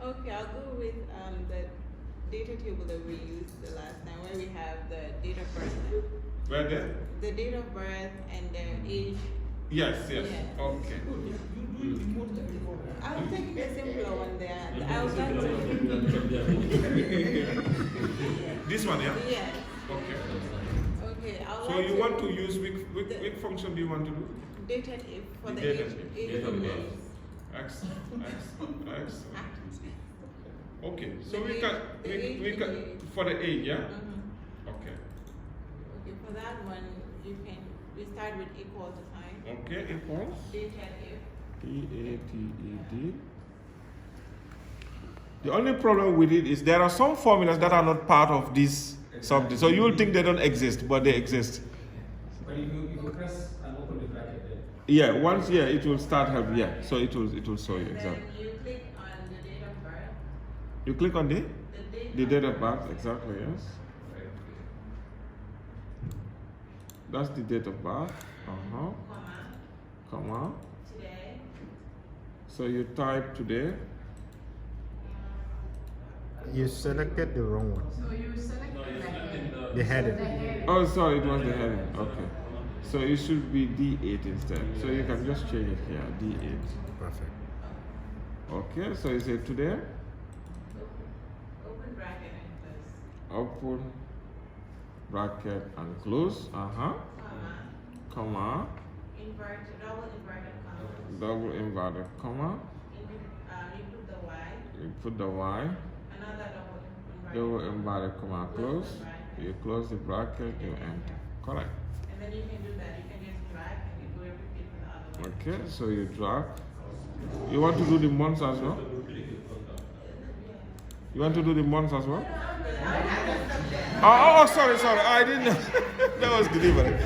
Okay, I'll go with the data table that we used the last time, where we have the date of birth. Where there? The date of birth and the age. Yes. Yeah. Okay. I'll take the simpler one there. I'll start This one, yeah? Yeah. Okay. Okay, I'll So like you to want to use which function do you want to do? DATEDIF for the DATEDIF. age of birth. X. Okay, so The we age- can the we age can age. for the age, yeah? Okay, for that one, we start with equal to sign. Okay, equals DATEDIF. DATED. The only problem with it is there are some formulas that are not part of this subject. So you will think they don't exist, but they exist. But if you press and open the bracket there. Yeah, once it will start help. Yeah, so it will show you Then exactly. you click on the date of birth. You click on the The date of birth, exactly, yes. That's the date of birth. Comma. Today. So you type today. You selected the wrong one. So you select The heading. Oh, sorry, it was the heading. Okay. So it should be D8 instead. So you can just change it here, D8. Perfect. Okay, so you say today. Open bracket and close. Open bracket and close. Comma. Double inverted comma. Double inverted comma. You put the Y. You put the Y. Another Double inverted comma. Close. You close the bracket. You enter. Correct. And then you can do that. You can just drag and you do everything for the other one. Okay, so you drag. You want to do the months as well? You want to do the months as well? Oh, sorry. I didn't know. That was delivered.